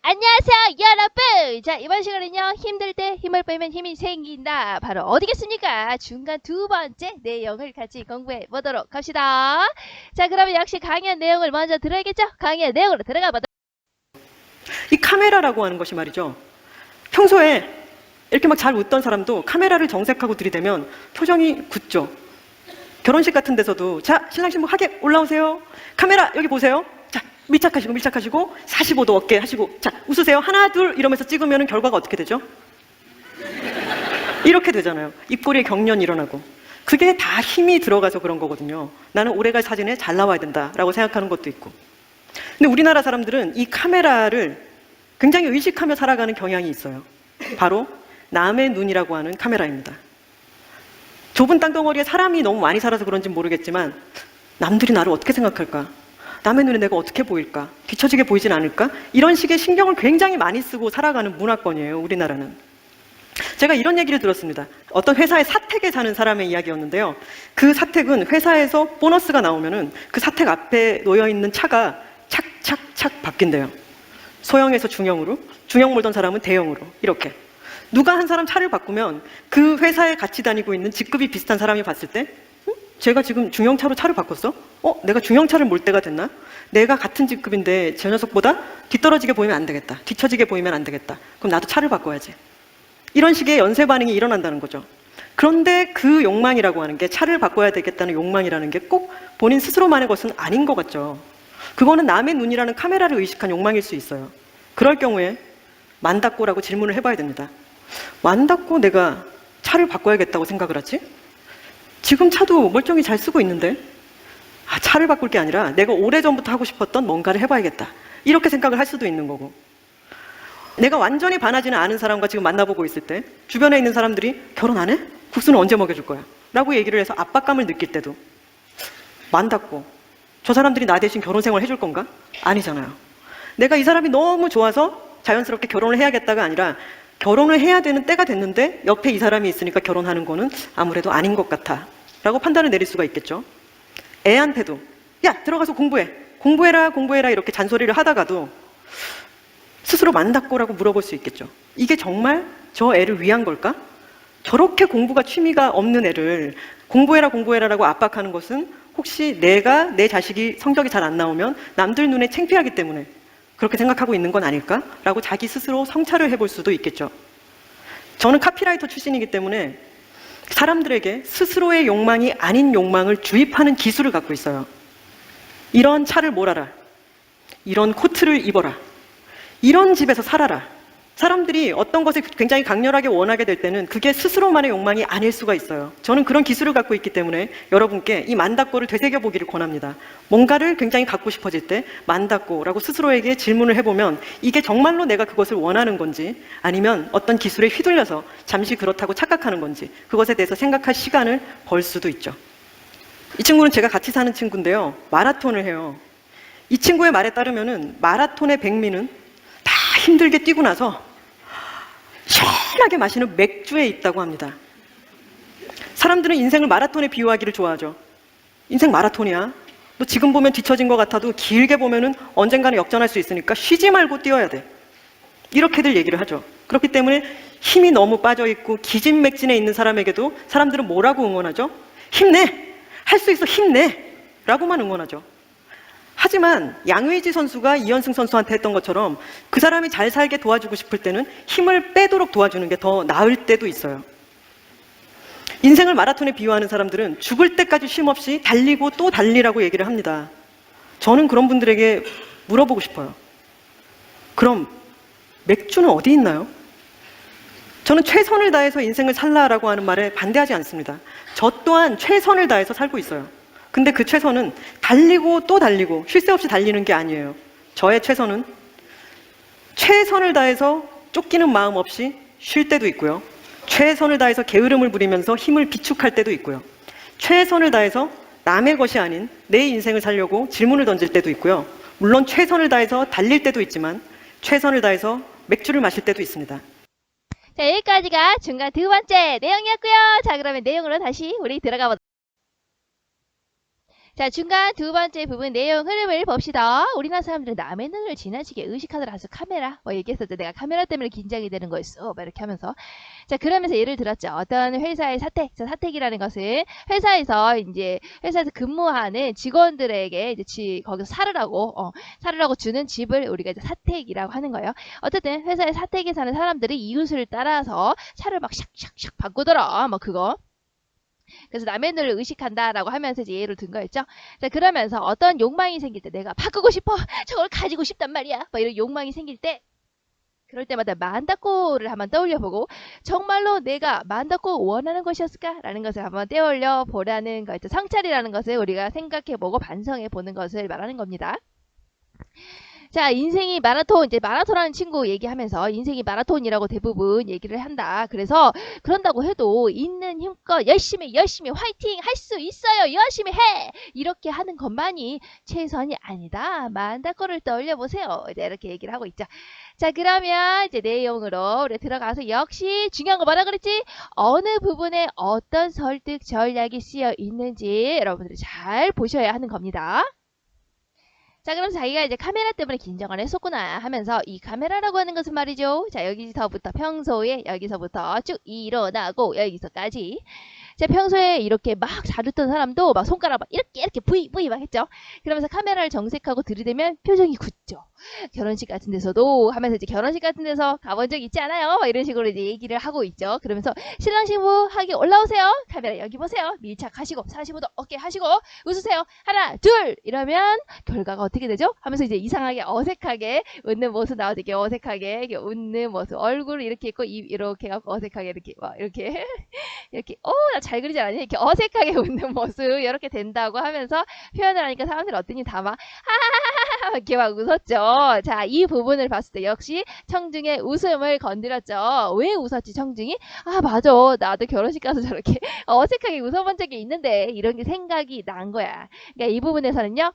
안녕하세요, 여러분! 자, 이번 시간은요, 힘들 때 힘을 빼면 힘이 생긴다. 바로 어디겠습니까? 중간 두 번째 내용을 같이 공부해 보도록 합시다. 자, 그러면 역시 강의한 내용을 먼저 들어야겠죠? 강의한 내용으로 들어가 보도록. 이 카메라라고 하는 것이 말이죠. 평소에 이렇게 막 잘 웃던 사람도 카메라를 정색하고 들이대면 표정이 굳죠. 결혼식 같은 데서도 자, 신랑 신부 하객 올라오세요. 카메라 여기 보세요. 자, 밀착하시고 45도 어깨 하시고 자, 웃으세요. 하나, 둘 이러면서 찍으면 결과가 어떻게 되죠? 이렇게 되잖아요. 입꼬리에 경련이 일어나고. 그게 다 힘이 들어가서 그런 거거든요. 나는 오래갈 사진에 잘 나와야 된다라고 생각하는 것도 있고. 근데 우리나라 사람들은 이 카메라를 굉장히 의식하며 살아가는 경향이 있어요. 바로 남의 눈이라고 하는 카메라입니다. 좁은 땅덩어리에 사람이 너무 많이 살아서 그런지 모르겠지만 남들이 나를 어떻게 생각할까? 남의 눈에 내가 어떻게 보일까? 뒤처지게 보이진 않을까? 이런 식의 신경을 굉장히 많이 쓰고 살아가는 문화권이에요, 우리나라는. 제가 이런 얘기를 들었습니다. 어떤 회사의 사택에 사는 사람의 이야기였는데요. 그 사택은 회사에서 보너스가 나오면은 그 사택 앞에 놓여있는 차가 착착착 바뀐대요. 소형에서 중형으로, 중형 몰던 사람은 대형으로, 이렇게. 누가 한 사람 차를 바꾸면 그 회사에 같이 다니고 있는 직급이 비슷한 사람이 봤을 때 제가 지금 중형차로 차를 바꿨어? 내가 중형차를 몰 때가 됐나? 내가 같은 직급인데 저 녀석보다 뒤떨어지게 보이면 안 되겠다. 뒤처지게 보이면 안 되겠다. 그럼 나도 차를 바꿔야지. 이런 식의 연쇄 반응이 일어난다는 거죠. 그런데 그 욕망이라고 하는 게 차를 바꿔야 되겠다는 욕망이라는 게 꼭 본인 스스로만의 것은 아닌 것 같죠. 그거는 남의 눈이라는 카메라를 의식한 욕망일 수 있어요. 그럴 경우에 만다꼬라고 질문을 해봐야 됩니다. 만다꼬 내가 차를 바꿔야겠다고 생각을 하지? 지금 차도 멀쩡히 잘 쓰고 있는데 차를 바꿀 게 아니라 내가 오래전부터 하고 싶었던 뭔가를 해봐야겠다. 이렇게 생각을 할 수도 있는 거고, 내가 완전히 반하지는 않은 사람과 지금 만나보고 있을 때 주변에 있는 사람들이 결혼 안 해? 국수는 언제 먹여줄 거야? 라고 얘기를 해서 압박감을 느낄 때도 만다꼬 저 사람들이 나 대신 결혼 생활 해줄 건가? 아니잖아요. 내가 이 사람이 너무 좋아서 자연스럽게 결혼을 해야겠다가 아니라 결혼을 해야 되는 때가 됐는데 옆에 이 사람이 있으니까 결혼하는 거는 아무래도 아닌 것 같아 라고 판단을 내릴 수가 있겠죠. 애한테도 야 들어가서 공부해라 이렇게 잔소리를 하다가도 스스로 만다꼬라고 물어볼 수 있겠죠. 이게 정말 저 애를 위한 걸까? 저렇게 공부가 취미가 없는 애를 공부해라라고 압박하는 것은 혹시 내가 내 자식이 성적이 잘 안 나오면 남들 눈에 창피하기 때문에 그렇게 생각하고 있는 건 아닐까? 라고 자기 스스로 성찰을 해볼 수도 있겠죠. 저는 카피라이터 출신이기 때문에 사람들에게 스스로의 욕망이 아닌 욕망을 주입하는 기술을 갖고 있어요. 이런 차를 몰아라. 이런 코트를 입어라. 이런 집에서 살아라. 사람들이 어떤 것을 굉장히 강렬하게 원하게 될 때는 그게 스스로만의 욕망이 아닐 수가 있어요. 저는 그런 기술을 갖고 있기 때문에 여러분께 이 만다꼬를 되새겨보기를 권합니다. 뭔가를 굉장히 갖고 싶어질 때 만다꼬라고 스스로에게 질문을 해보면 이게 정말로 내가 그것을 원하는 건지 아니면 어떤 기술에 휘둘려서 잠시 그렇다고 착각하는 건지 그것에 대해서 생각할 시간을 벌 수도 있죠. 이 친구는 제가 같이 사는 친구인데요. 마라톤을 해요. 이 친구의 말에 따르면은 마라톤의 백미는 다 힘들게 뛰고 나서 시원하게 마시는 맥주에 있다고 합니다. 사람들은 인생을 마라톤에 비유하기를 좋아하죠. 인생 마라톤이야. 너 지금 보면 뒤처진 것 같아도 길게 보면은 언젠가는 역전할 수 있으니까 쉬지 말고 뛰어야 돼. 이렇게들 얘기를 하죠. 그렇기 때문에 힘이 너무 빠져있고 기진맥진해 있는 사람에게도 사람들은 뭐라고 응원하죠? 힘내! 할 수 있어! 힘내! 라고만 응원하죠. 하지만 양의지 선수가 이현승 선수한테 했던 것처럼 그 사람이 잘 살게 도와주고 싶을 때는 힘을 빼도록 도와주는 게 더 나을 때도 있어요. 인생을 마라톤에 비유하는 사람들은 죽을 때까지 쉼 없이 달리고 또 달리라고 얘기를 합니다. 저는 그런 분들에게 물어보고 싶어요. 그럼 맥주는 어디 있나요? 저는 최선을 다해서 인생을 살라라고 하는 말에 반대하지 않습니다. 저 또한 최선을 다해서 살고 있어요. 근데 그 최선은 달리고 또 달리고 쉴 새 없이 달리는 게 아니에요. 저의 최선은 최선을 다해서 쫓기는 마음 없이 쉴 때도 있고요. 최선을 다해서 게으름을 부리면서 힘을 비축할 때도 있고요. 최선을 다해서 남의 것이 아닌 내 인생을 살려고 질문을 던질 때도 있고요. 물론 최선을 다해서 달릴 때도 있지만 최선을 다해서 맥주를 마실 때도 있습니다. 자, 여기까지가 중간 두 번째 내용이었고요. 자, 그러면 내용으로 다시 우리 들어가 보도록. 자, 중간 두 번째 부분 내용 흐름을 봅시다. 우리나라 사람들은 남의 눈을 지나치게 의식하더라서 카메라 뭐 얘기했었죠. 내가 카메라 때문에 긴장이 되는 거였어. 막 이렇게 하면서. 자, 그러면서 예를 들었죠. 어떤 회사의 사택. 자, 사택이라는 것은 회사에서 근무하는 직원들에게 이제 거기서 살으라고 주는 집을 우리가 이제 사택이라고 하는 거예요. 어쨌든 회사의 사택에 사는 사람들이 이웃을 따라서 차를 막 샥샥샥 바꾸더라. 뭐 그거. 그래서 남의 눈을 의식한다라고 하면서 이제 예를 든 거였죠. 자, 그러면서 어떤 욕망이 생길 때 내가 바꾸고 싶어. 저걸 가지고 싶단 말이야. 뭐 이런 욕망이 생길 때 그럴 때마다 만다꼬를 한번 떠올려보고 정말로 내가 만다꼬 원하는 것이었을까라는 것을 한번 떠올려 보라는 거였죠. 성찰이라는 것을 우리가 생각해보고 반성해보는 것을 말하는 겁니다. 자, 인생이 마라톤, 이제 마라톤하는 친구 얘기하면서 인생이 마라톤이라고 대부분 얘기를 한다. 그래서 그런다고 해도 있는 힘껏 열심히 화이팅 할 수 있어요. 열심히 해! 이렇게 하는 것만이 최선이 아니다. 만다거를 떠올려 보세요. 이제 이렇게 얘기를 하고 있죠. 자, 그러면 이제 내용으로 우리 들어가서 역시 중요한 거 뭐라 그랬지? 어느 부분에 어떤 설득 전략이 쓰여 있는지 여러분들이 잘 보셔야 하는 겁니다. 자, 그럼 자기가 이제 카메라 때문에 긴장을 했었구나 하면서 이 카메라라고 하는 것은 말이죠. 자, 여기서부터 평소에 여기서부터 쭉 일어나고 여기서까지. 자, 평소에 이렇게 막 잘했던 사람도 막 손가락 막 이렇게 부이 막 했죠. 그러면서 카메라를 정색하고 들이대면 표정이 굳죠. 결혼식 같은 데서도 하면서 이제 결혼식 같은 데서 가본 적 있지 않아요? 막 이런 식으로 이제 얘기를 하고 있죠. 그러면서 신랑 신부 하기 올라오세요. 카메라 여기 보세요. 밀착하시고 45도 어깨 하시고 웃으세요. 하나 둘 이러면 결과가 어떻게 되죠? 하면서 이제 이상하게 어색하게 웃는 모습 나오죠. 이렇게 어색하게 이렇게 웃는 모습 얼굴을 이렇게 있고 입 이렇게 갖고 어색하게 이렇게 막 이렇게 이렇게 나 잘 그리지 않니? 이렇게 어색하게 웃는 모습 이렇게 된다고 하면서 표현을 하니까 사람들이 어떠니 다 막 하하하하 이렇게 막 웃었죠. 자, 이 부분을 봤을 때 역시 청중의 웃음을 건드렸죠. 왜 웃었지 청중이? 아, 맞아. 나도 결혼식 가서 저렇게 어색하게 웃어본 적이 있는데 이런 게 생각이 난 거야. 그러니까 이 부분에서는요.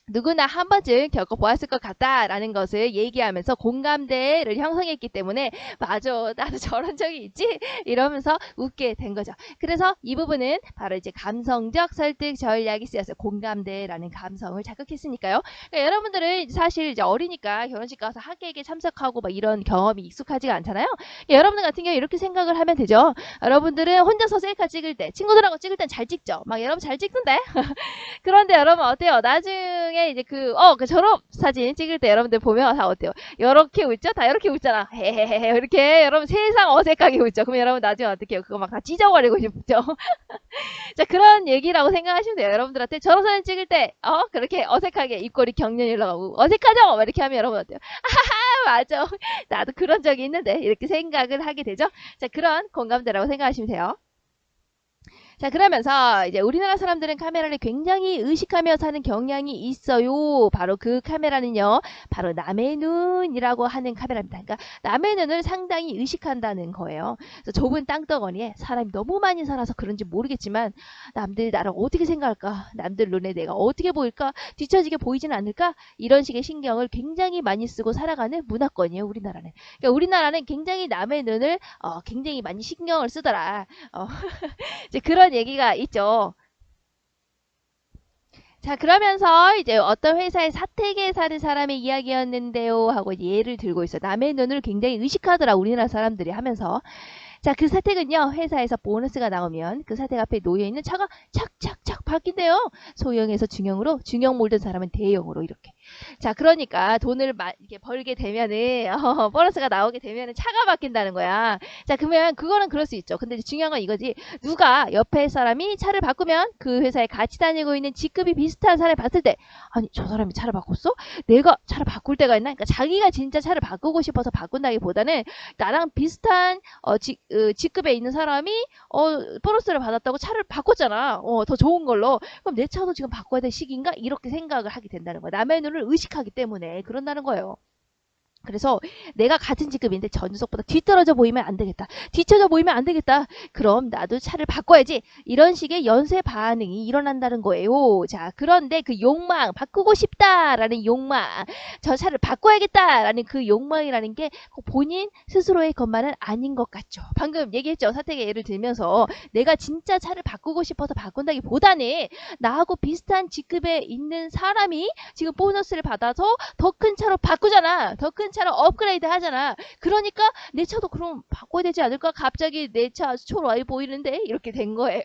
누구나 한 번쯤 겪어보았을 것 같다라는 것을 얘기하면서 공감대를 형성했기 때문에 맞아 나도 저런 적이 있지 이러면서 웃게 된 거죠. 그래서 이 부분은 바로 이제 감성적 설득 전략이 쓰여서 공감대라는 감성을 자극했으니까요. 그러니까 여러분들은 사실 이제 어리니까 결혼식 가서 하객에 참석하고 막 이런 경험이 익숙하지가 않잖아요. 그러니까 여러분들 같은 경우 이렇게 생각을 하면 되죠. 여러분들은 혼자서 셀카 찍을 때 친구들하고 찍을 땐 잘 찍죠. 막 여러분 잘 찍던데 그런데 여러분 어때요? 나중에 이제 그 졸업 사진 찍을 때 여러분들 보면 다 어때요? 이렇게 웃죠? 다 이렇게 웃잖아. 헤헤헤 이렇게 여러분 세상 어색하게 웃죠. 그럼 여러분 나중에 어떻게 해요? 그거 막 다 찢어버리고 싶죠? 자, 그런 얘기라고 생각하시면 돼요. 여러분들한테 졸업 사진 찍을 때 그렇게 어색하게 입꼬리 경련이 올라가고 어색하죠? 이렇게 하면 여러분 어때요? 하하 맞아. 나도 그런 적이 있는데 이렇게 생각을 하게 되죠. 자, 그런 공감대라고 생각하시면 돼요. 자, 그러면서 이제 우리나라 사람들은 카메라를 굉장히 의식하며 사는 경향이 있어요. 바로 그 카메라는요. 바로 남의 눈이라고 하는 카메라입니다. 그러니까 남의 눈을 상당히 의식한다는 거예요. 그래서 좁은 땅덩어리에 사람이 너무 많이 살아서 그런지 모르겠지만 남들 나를 어떻게 생각할까? 남들 눈에 내가 어떻게 보일까? 뒤처지게 보이지는 않을까? 이런 식의 신경을 굉장히 많이 쓰고 살아가는 문화권이에요. 우리나라는. 그러니까 우리나라는 굉장히 남의 눈을 굉장히 많이 신경을 쓰더라. 이제 그런 얘기가 있죠. 자, 그러면서 이제 어떤 회사의 사택에 사는 사람의 이야기였는데요 하고 예를 들고 있어. 남의 눈을 굉장히 의식하더라 우리나라 사람들이 하면서. 자, 그 사택은요, 회사에서 보너스가 나오면 그 사택 앞에 놓여있는 차가 착착착 바뀐대요. 소형에서 중형으로, 중형 몰던 사람은 대형으로 이렇게. 자, 그러니까 돈을 이렇게 벌게 되면은, 보너스가 나오게 되면은 차가 바뀐다는 거야. 자, 그러면 그거는 그럴 수 있죠. 근데 중요한 건 이거지. 누가 옆에 사람이 차를 바꾸면 그 회사에 같이 다니고 있는 직급이 비슷한 사람을 봤을 때, 아니, 저 사람이 차를 바꿨어? 내가 차를 바꿀 때가 있나? 그러니까 자기가 진짜 차를 바꾸고 싶어서 바꾼다기보다는 나랑 비슷한, 직급에 있는 사람이 보너스를 받았다고 차를 바꿨잖아. 더 좋은 걸로. 그럼 내 차도 지금 바꿔야 될 시기인가? 이렇게 생각을 하게 된다는 거야. 남의 눈을 의식하기 때문에 그런다는 거예요. 그래서 내가 같은 직급인데 전주석보다 뒤떨어져 보이면 안 되겠다. 뒤쳐져 보이면 안 되겠다. 그럼 나도 차를 바꿔야지. 이런 식의 연쇄 반응이 일어난다는 거예요. 자, 그런데 그 욕망, 바꾸고 싶다라는 욕망, 저 차를 바꿔야겠다라는 그 욕망이라는 게 본인 스스로의 것만은 아닌 것 같죠. 방금 얘기했죠. 사택의 예를 들면서 내가 진짜 차를 바꾸고 싶어서 바꾼다기보다는 나하고 비슷한 직급에 있는 사람이 지금 보너스를 받아서 더 큰 차로 바꾸잖아. 더 큰 차로 업그레이드 하잖아. 그러니까 내 차도 그럼 바꿔야 되지 않을까? 갑자기 내 차 초라해 보이는데 이렇게 된 거예요.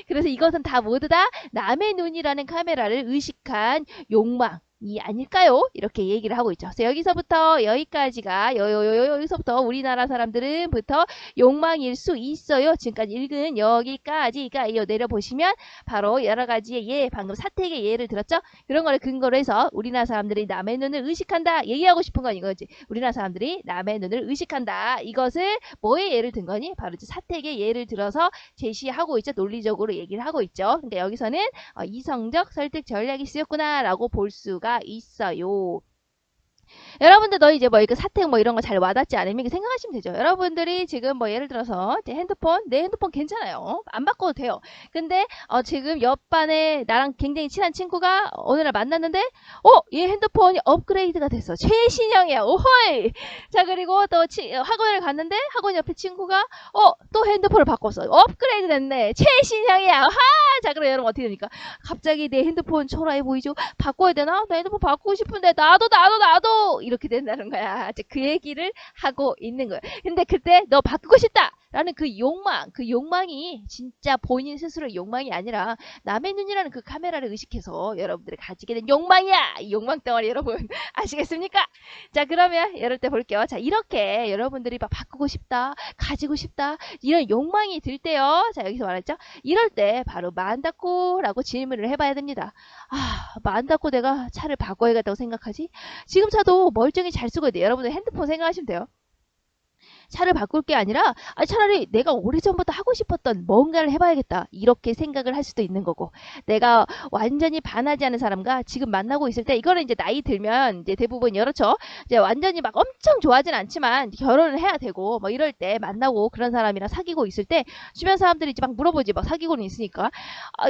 그래서 이것은 다 모두 다 남의 눈이라는 카메라를 의식한 욕망 이 아닐까요? 이렇게 얘기를 하고 있죠. 그래서 여기서부터 여기까지가 여기서부터 우리나라 사람들은부터 욕망일 수 있어요. 지금까지 읽은 여기까지가 내려보시면 바로 여러 가지의 예, 방금 사택의 예를 들었죠? 그런 거를 근거로 해서 우리나라 사람들이 남의 눈을 의식한다. 얘기하고 싶은 건 이거지. 우리나라 사람들이 남의 눈을 의식한다. 이것을 뭐의 예를 든 거니? 바로 이제 사택의 예를 들어서 제시하고 있죠. 논리적으로 얘기를 하고 있죠. 그러니까 여기서는 이성적 설득 전략이 쓰였구나라고 볼 수가 있어요. 여러분들도 이제 뭐 이거 사택 뭐 이런 거 잘 와닿지 않으면 이렇게 생각하시면 되죠. 여러분들이 지금 뭐 예를 들어서 내 핸드폰 괜찮아요. 안 바꿔도 돼요. 근데 지금 옆반에 나랑 굉장히 친한 친구가 어느 날 만났는데 얘 핸드폰이 업그레이드가 됐어. 최신형이야. 오호이. 자, 그리고 또 학원을 갔는데 학원 옆에 친구가 또 핸드폰을 바꿨어. 업그레이드 됐네. 최신형이야. 하! 자, 그럼 여러분 어떻게 됩니까? 갑자기 내 핸드폰 초라해 보이죠? 바꿔야 되나? 나 핸드폰 바꾸고 싶은데 나도 이렇게 된다는 거야. 그 얘기를 하고 있는 거야. 근데 그때 너 바꾸고 싶다! 라는 그 욕망이 진짜 본인 스스로의 욕망이 아니라 남의 눈이라는 그 카메라를 의식해서 여러분들이 가지게 된 욕망이야! 이 욕망 덩어리 여러분 아시겠습니까? 자, 그러면 이럴 때 볼게요. 자, 이렇게 여러분들이 막 바꾸고 싶다, 가지고 싶다, 이런 욕망이 들 때요. 자, 여기서 말했죠? 이럴 때 바로 만다꼬라고 질문을 해봐야 됩니다. 만다꼬 내가 차를 바꿔야겠다고 생각하지? 지금 차도 멀쩡히 잘 쓰고 있는데 여러분들 핸드폰 생각하시면 돼요. 차를 바꿀 게 아니라 차라리 내가 오래전부터 하고 싶었던 뭔가를 해봐야겠다 이렇게 생각을 할 수도 있는 거고, 내가 완전히 반하지 않은 사람과 지금 만나고 있을 때, 이거는 이제 나이 들면 이제 대부분 그렇죠. 이제 완전히 막 엄청 좋아하진 않지만 결혼을 해야 되고 뭐 이럴 때 만나고 그런 사람이랑 사귀고 있을 때 주변 사람들이 이제 막 물어보지, 막 사귀고는 있으니까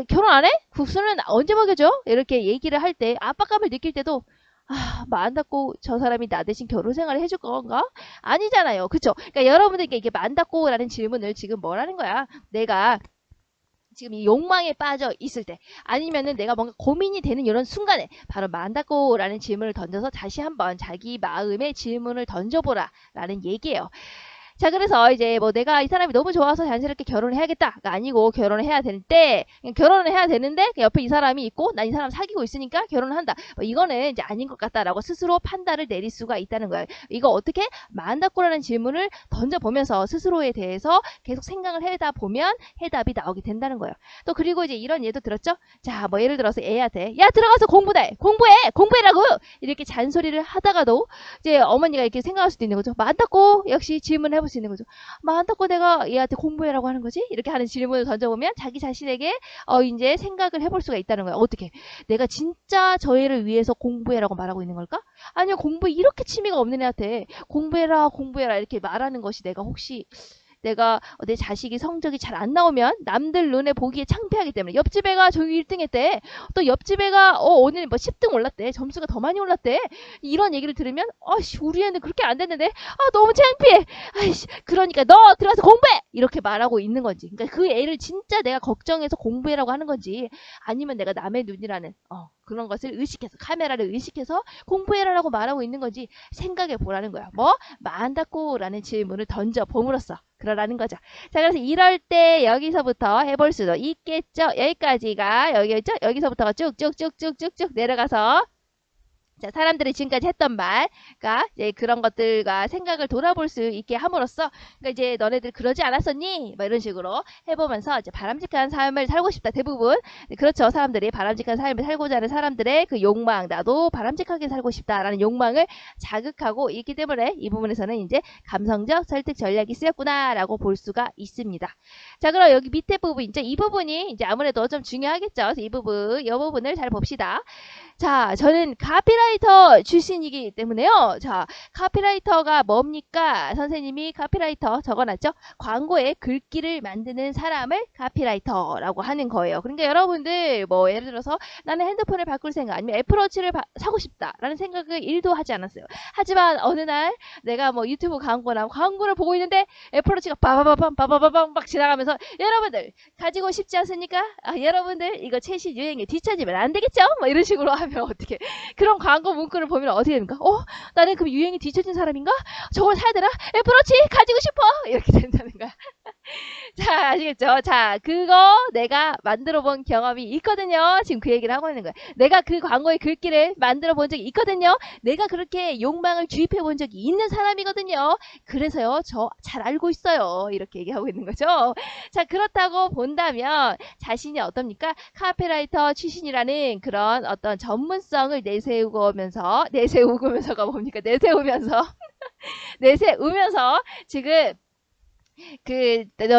결혼 안 해? 국수는 언제 먹여줘? 이렇게 얘기를 할 때 압박감을 느낄 때도 마음 닫고 저 사람이 나 대신 결혼 생활을 해줄 건가? 아니잖아요. 그쵸? 그러니까 여러분들께 이게 마음 닫고라는 질문을 지금 뭐라는 거야? 내가 지금 이 욕망에 빠져 있을 때, 아니면은 내가 뭔가 고민이 되는 이런 순간에 바로 마음 닫고라는 질문을 던져서 다시 한번 자기 마음의 질문을 던져보라 라는 얘기예요. 자, 그래서 이제 뭐 내가 이 사람이 너무 좋아서 자연스럽게 결혼을 해야겠다가 아니고, 결혼을 해야 될 때 결혼을 해야 되는데 옆에 이 사람이 있고 난 이 사람 사귀고 있으니까 결혼을 한다. 뭐 이거는 이제 아닌 것 같다라고 스스로 판단을 내릴 수가 있다는 거예요. 이거 어떻게 만다꾸라는 질문을 던져보면서 스스로에 대해서 계속 생각을 해다 보면 해답이 나오게 된다는 거예요. 또 그리고 이제 이런 예도 들었죠? 자, 뭐 예를 들어서 애한테 야, 들어가서 공부해라고 이렇게 잔소리를 하다가도 이제 어머니가 이렇게 생각할 수도 있는 거죠. 만다꾸 역시 질문해볼 수 있는 거죠. 만다꾸 내가 얘한테 공부해라고 하는 거지? 이렇게 하는 질문을 던져보면 자기 자신에게 이제 생각을 해볼 수가 있다는 거예요. 어떻게? 내가 진짜 저 애를 위해서 공부해라고 말하고 있는 걸까? 아니면 공부에 이렇게 취미가 없는 애한테 공부해라 이렇게 말하는 것이 내가 내가 내 자식이 성적이 잘 안 나오면 남들 눈에 보기에 창피하기 때문에, 옆집 애가 저기 1등 했대, 또 옆집 애가 오늘 뭐 10등 올랐대, 점수가 더 많이 올랐대, 이런 얘기를 들으면 우리 애는 그렇게 안 됐는데 너무 창피해, 그러니까 너 들어가서 공부해 이렇게 말하고 있는 건지, 그러니까 그 애를 진짜 내가 걱정해서 공부해라고 하는 건지, 아니면 내가 남의 눈이라는 그런 것을 의식해서, 카메라를 의식해서 공부해라라고 말하고 있는 건지 생각해 보라는 거야. 만다꼬라는 질문을 던져 봄으로써 그러라는 거죠. 자, 그래서 이럴 때 여기서부터 해볼 수도 있겠죠. 여기까지가 여기였죠. 여기서부터가 쭉쭉쭉쭉쭉쭉 내려가서, 자, 사람들이 지금까지 했던 말과 이제 그런 것들과 생각을 돌아볼 수 있게 함으로써, 그러니까 이제 너네들 그러지 않았었니? 뭐 이런 식으로 해보면서 이제 바람직한 삶을 살고 싶다. 대부분 그렇죠. 사람들이 바람직한 삶을 살고자 하는 사람들의 그 욕망, 나도 바람직하게 살고 싶다라는 욕망을 자극하고 있기 때문에 이 부분에서는 이제 감성적 설득 전략이 쓰였구나라고 볼 수가 있습니다. 자, 그럼 여기 밑에 부분, 이제 이 부분이 이제 아무래도 좀 중요하겠죠. 그래서 이 부분을 잘 봅시다. 자, 저는 카피라이터 출신이기 때문에요. 자, 카피라이터가 뭡니까? 선생님이 카피라이터 적어놨죠? 광고에 글귀를 만드는 사람을 카피라이터라고 하는 거예요. 그러니까 여러분들 뭐 예를 들어서 나는 핸드폰을 바꿀 생각 아니면 애플워치를 사고 싶다라는 생각을 1도 하지 않았어요. 하지만 어느 날 내가 뭐 유튜브 광고나 광고를 보고 있는데 애플워치가 빠바바밤 막 지나가면서 여러분들 가지고 싶지 않습니까? 아, 여러분들 이거 최신 유행에 뒤처지면 안 되겠죠? 뭐 이런 식으로 하면 어떻게 그런 광고 문구를 보면 어떻게 됩니까? 나는 그 유행에 뒤처진 사람인가? 저걸 사야 되나? 애플워치 가지고 싶어! 이렇게 된다는 거야. 자, 아시겠죠? 자, 그거 내가 만들어 본 경험이 있거든요. 지금 그 얘기를 하고 있는 거예요. 내가 그 광고의 글귀를 만들어 본 적이 있거든요. 내가 그렇게 욕망을 주입해 본 적이 있는 사람이거든요. 그래서요, 저 잘 알고 있어요. 이렇게 얘기하고 있는 거죠. 자, 그렇다고 본다면 자신이 어떻습니까? 카피라이터 출신이라는 그런 어떤 전문성을 내세우면서가 뭡니까? 내세우면서 지금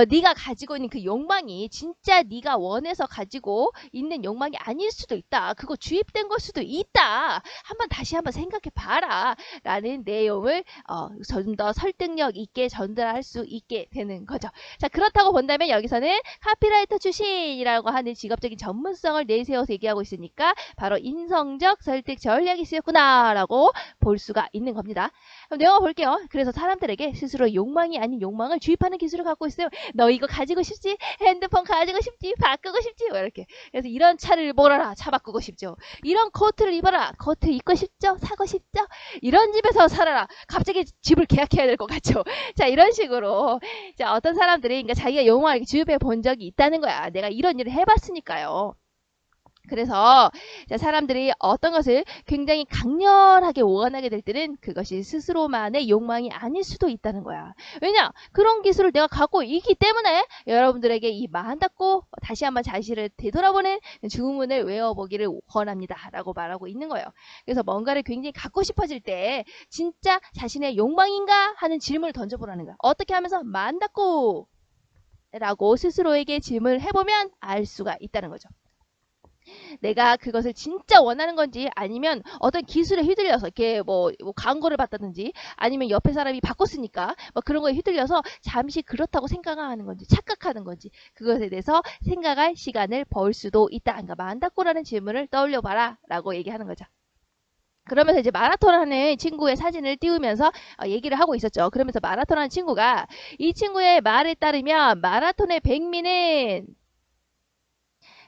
네가 가지고 있는 그 욕망이 진짜 네가 원해서 가지고 있는 욕망이 아닐 수도 있다. 그거 주입된 걸 수도 있다. 다시 한번 생각해 봐라. 라는 내용을 좀 더 설득력 있게 전달할 수 있게 되는 거죠. 자, 그렇다고 본다면 여기서는 카피라이터 출신이라고 하는 직업적인 전문성을 내세워서 얘기하고 있으니까 바로 인성적 설득 전략이 쓰였구나 라고 볼 수가 있는 겁니다. 그럼 내용을 볼게요. 그래서 사람들에게 스스로 욕망이 아닌 욕망을 주입하는 기술을 갖고 있어요. 너 이거 가지고 싶지? 핸드폰 가지고 싶지? 바꾸고 싶지? 뭐 이렇게. 그래서 이런 차를 몰아라. 차 바꾸고 싶죠. 이런 코트를 입어라. 코트 입고 싶죠? 사고 싶죠? 이런 집에서 살아라. 갑자기 집을 계약해야 될 것 같죠? 자, 이런 식으로. 자, 어떤 사람들이 그러니까 자기가 욕망을 주입해 본 적이 있다는 거야. 내가 이런 일을 해봤으니까요. 그래서 사람들이 어떤 것을 굉장히 강렬하게 원하게 될 때는 그것이 스스로만의 욕망이 아닐 수도 있다는 거야. 왜냐? 그런 기술을 내가 갖고 있기 때문에 여러분들에게 이 마음 닫고 다시 한번 자신을 되돌아보는 주문을 외워보기를 권합니다. 라고 말하고 있는 거예요. 그래서 뭔가를 굉장히 갖고 싶어질 때 진짜 자신의 욕망인가 하는 질문을 던져보라는 거야. 어떻게 하면서 마음 닫고 라고 스스로에게 질문을 해보면 알 수가 있다는 거죠. 내가 그것을 진짜 원하는 건지 아니면 어떤 기술에 휘둘려서 이렇게 뭐 광고를 봤다든지 아니면 옆에 사람이 바꿨으니까 뭐 그런 거에 휘둘려서 잠시 그렇다고 생각하는 건지 착각하는 건지 그것에 대해서 생각할 시간을 벌 수도 있다. 그러니까 만다꼬라는 질문을 떠올려 봐라 라고 얘기하는 거죠. 그러면서 이제 마라톤 하는 친구의 사진을 띄우면서 얘기를 하고 있었죠. 그러면서 마라톤 하는 친구가 이 친구의 말에 따르면 마라톤의 백미는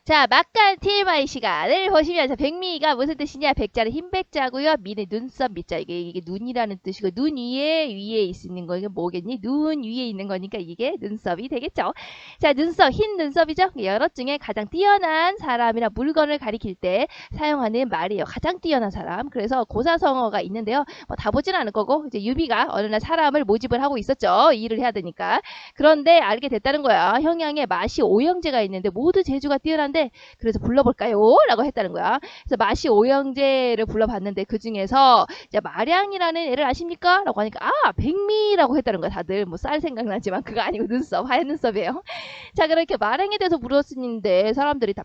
자, 막간 TMI 시간을 보시면서 백미가 무슨 뜻이냐? 백자는 흰백자고요. 미는 눈썹 밑자. 이게 눈이라는 뜻이고 눈 위에 있는 거 이게 뭐겠니? 눈 위에 있는 거니까 이게 눈썹이 되겠죠. 자, 눈썹, 흰 눈썹이죠. 여럿 중에 가장 뛰어난 사람이나 물건을 가리킬 때 사용하는 말이에요. 가장 뛰어난 사람. 그래서 고사성어가 있는데요. 뭐 다 보진 않을 거고 이제 유비가 어느 날 사람을 모집을 하고 있었죠. 일을 해야 되니까. 그런데 알게 됐다는 거야. 형양에 마시 오형제가 있는데 모두 재주가 뛰어난데 그래서 불러볼까요? 라고 했다는 거야. 그래서 마시 오형제를 불러봤는데 그 중에서 마량이라는 애를 아십니까? 라고 하니까 백미라고 했다는 거야. 다들 뭐 쌀 생각나지만 그거 아니고 눈썹, 하얀 눈썹이에요. 자, 그렇게 마량에 대해서 물었는데 사람들이 다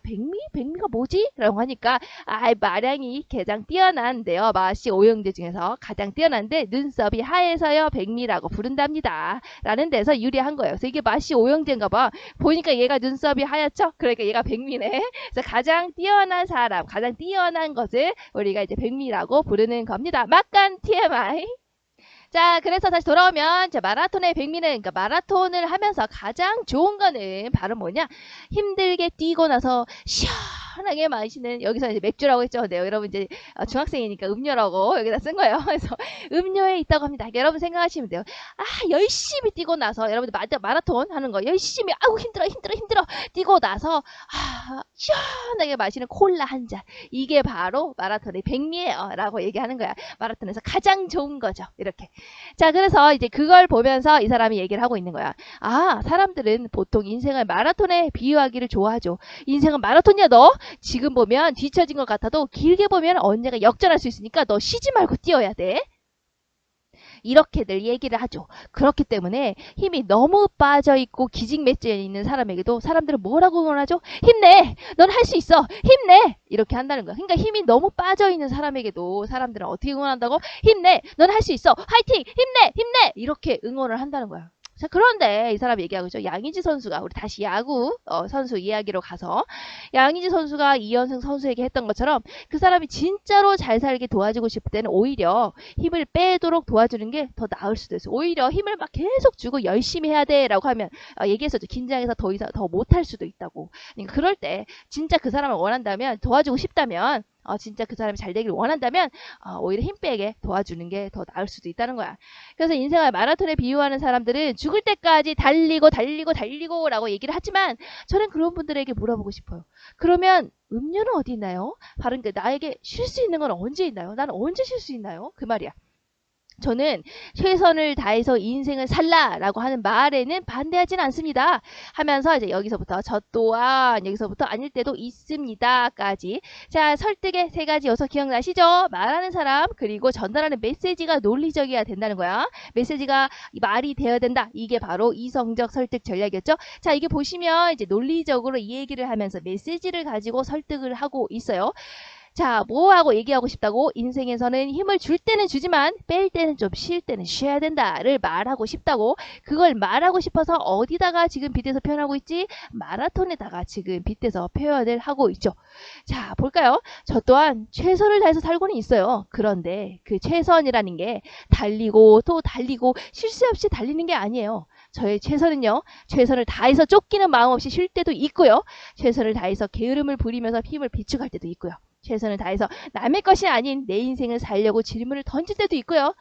백미가 뭐지? 라고 하니까 마량이 가장 뛰어난데요. 마시 오형제 중에서 가장 뛰어난데 눈썹이 하얘서요 백미라고 부른답니다. 라는 데서 유리한 거예요. 그래서 이게 마시 오형제인가 봐. 보니까 얘가 눈썹이 하얗죠? 그러니까 얘가 백미네. 그래서 가장 뛰어난 사람, 가장 뛰어난 것을 우리가 이제 백미라고 부르는 겁니다. 막간 TMI. 자, 그래서 다시 돌아오면 마라톤의 백미는 그러니까 마라톤을 하면서 가장 좋은 거는 바로 뭐냐? 힘들게 뛰고 나서 시원하게 마시는 여기서 이제 맥주라고 했죠. 근데 여러분 이제 중학생이니까 음료라고 여기다 쓴 거예요. 그래서 음료에 있다고 합니다. 여러분 생각하시면 돼요. 열심히 뛰고 나서 여러분들 마라톤 하는 거 열심히 힘들어 뛰고 나서 시원하게 마시는 콜라 한 잔. 이게 바로 마라톤의 백미예요. 라고 얘기하는 거야. 마라톤에서 가장 좋은 거죠. 이렇게. 자, 그래서 이제 그걸 보면서 이 사람이 얘기를 하고 있는 거야. 사람들은 보통 인생을 마라톤에 비유하기를 좋아하죠. 인생은 마라톤이야, 너. 지금 보면 뒤처진 것 같아도 길게 보면 언젠가 역전할 수 있으니까 너 쉬지 말고 뛰어야 돼. 이렇게들 얘기를 하죠. 그렇기 때문에 힘이 너무 빠져있고 기직맥주에 있는 사람에게도 사람들은 뭐라고 응원하죠? 힘내! 넌 할 수 있어! 힘내! 이렇게 한다는 거야. 그러니까 힘이 너무 빠져있는 사람에게도 사람들은 어떻게 응원한다고? 힘내! 넌 할 수 있어! 화이팅! 힘내! 힘내! 이렇게 응원을 한다는 거야. 자, 그런데 이 사람 얘기하고 있죠. 양의지 선수가, 우리 다시 야구 선수 이야기로 가서, 양의지 선수가 이현승 선수에게 했던 것처럼 그 사람이 진짜로 잘 살게 도와주고 싶을 때는 오히려 힘을 빼도록 도와주는 게 더 나을 수도 있어요. 오히려 힘을 막 계속 주고 열심히 해야 돼 라고 하면 얘기했었죠. 긴장해서 더 이상 더 못할 수도 있다고. 그러니까 그럴 때 진짜 그 사람을 원한다면, 도와주고 싶다면, 진짜 그 사람이 잘 되길 원한다면 오히려 힘 빼게 도와주는 게 더 나을 수도 있다는 거야. 그래서 인생을 마라톤에 비유하는 사람들은 죽을 때까지 달리고 달리고 달리고 라고 얘기를 하지만, 저는 그런 분들에게 물어보고 싶어요. 그러면 음료는 어디 있나요? 바로 나에게 쉴 수 있는 건 언제 있나요? 나는 언제 쉴 수 있나요? 그 말이야. 저는 최선을 다해서 인생을 살라라고 하는 말에는 반대하지는 않습니다. 하면서 이제 여기서부터 저 또한 여기서부터 아닐 때도 있습니다까지. 자, 설득의 세 가지 요소 기억나시죠? 말하는 사람, 그리고 전달하는 메시지가 논리적이어야 된다는 거야. 메시지가 말이 되어야 된다. 이게 바로 이성적 설득 전략이었죠. 자, 이게 보시면 이제 논리적으로 이 얘기를 하면서 메시지를 가지고 설득을 하고 있어요. 자, 뭐하고 얘기하고 싶다고? 인생에서는 힘을 줄 때는 주지만 뺄 때는 좀 쉴 때는 쉬어야 된다를 말하고 싶다고. 그걸 말하고 싶어서 어디다가 지금 빗대서 표현하고 있지? 마라톤에다가 지금 빗대서 표현을 하고 있죠. 자, 볼까요? 저 또한 최선을 다해서 살고는 있어요. 그런데 그 최선이라는 게 달리고 또 달리고 쉴 새 없이 달리는 게 아니에요. 저의 최선은요, 최선을 다해서 쫓기는 마음 없이 쉴 때도 있고요. 최선을 다해서 게으름을 부리면서 힘을 비축할 때도 있고요. 최선을 다해서 남의 것이 아닌 내 인생을 살려고 질문을 던질 때도 있고요.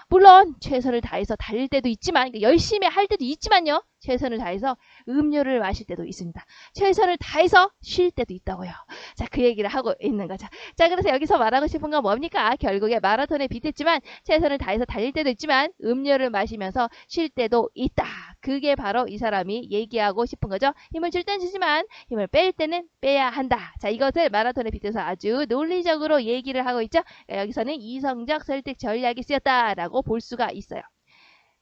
물론 최선을 다해서 달릴 때도 있지만, 열심히 할 때도 있지만요. 최선을 다해서 음료를 마실 때도 있습니다. 최선을 다해서 쉴 때도 있다고요. 자, 그 얘기를 하고 있는 거죠. 자, 그래서 여기서 말하고 싶은 건 뭡니까? 결국에 마라톤에 비슷했지만 최선을 다해서 달릴 때도 있지만 음료를 마시면서 쉴 때도 있다. 그게 바로 이 사람이 얘기하고 싶은 거죠. 힘을 줄 땐 주지만 힘을 뺄 때는 빼야 한다. 자, 이것을 마라톤에 빗대서 아주 논리적으로 얘기를 하고 있죠. 여기서는 이성적 설득 전략이 쓰였다라고 볼 수가 있어요.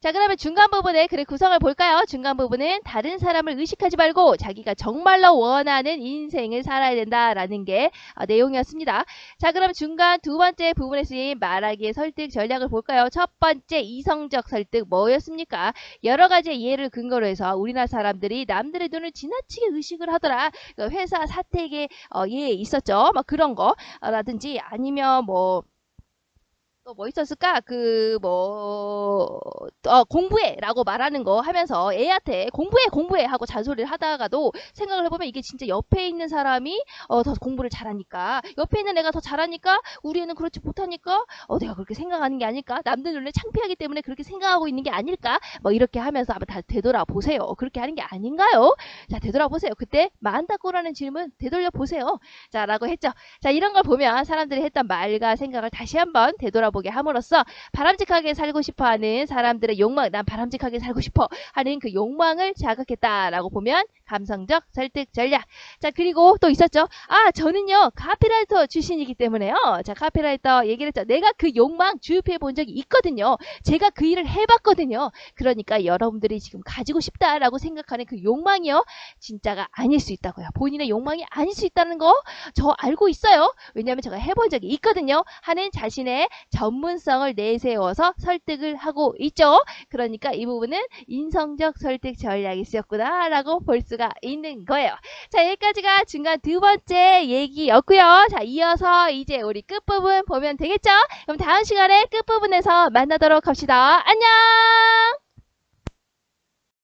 자, 그러면 중간 부분의 글의 구성을 볼까요? 중간 부분은 다른 사람을 의식하지 말고 자기가 정말로 원하는 인생을 살아야 된다라는 게 내용이었습니다. 자, 그럼 중간 두 번째 부분에 쓰인 말하기의 설득 전략을 볼까요? 첫 번째 이성적 설득 뭐였습니까? 여러 가지 예를 근거로 해서 우리나라 사람들이 남들의 눈을 지나치게 의식을 하더라. 그 회사 사택에 예 있었죠. 막 그런 거 라든지 아니면 또 뭐 있었을까? 공부해! 라고 말하는 거 하면서 애한테 공부해! 하고 잔소리를 하다가도 생각을 해보면 이게 진짜 옆에 있는 사람이 더 공부를 잘하니까, 옆에 있는 애가 더 잘하니까 우리 애는 그렇지 못하니까 내가 그렇게 생각하는 게 아닐까? 남들 눈에 창피하기 때문에 그렇게 생각하고 있는 게 아닐까? 이렇게 하면서 아마 다 되돌아보세요. 그렇게 하는 게 아닌가요? 자, 되돌아보세요. 그때 만다고라는 질문 되돌려보세요. 자, 라고 했죠. 자, 이런 걸 보면 사람들이 했던 말과 생각을 다시 한번 되돌아보게 함으로써 바람직하게 살고 싶어하는 사람들의 욕망, 난 바람직하게 살고 싶어 하는 그 욕망을 자극했다라고 보면 감성적 설득 전략. 자, 그리고 또 있었죠. 저는요 카피라이터 출신이기 때문에요. 자, 카피라이터 얘기를 했죠. 내가 그 욕망 주입해 본 적이 있거든요. 제가 그 일을 해봤거든요. 그러니까 여러분들이 지금 가지고 싶다라고 생각하는 그 욕망이요, 진짜가 아닐 수 있다고요. 본인의 욕망이 아닐 수 있다는 거 저 알고 있어요. 왜냐하면 제가 해본 적이 있거든요. 하는 자신의 전문성을 내세워서 설득을 하고 있죠. 그러니까 이 부분은 인성적 설득 전략이 쓰였구나 라고 볼 수가 있는 거예요. 자, 여기까지가 중간 두 번째 얘기였고요. 자, 이어서 이제 우리 끝부분 보면 되겠죠? 그럼 다음 시간에 끝부분에서 만나도록 합시다. 안녕!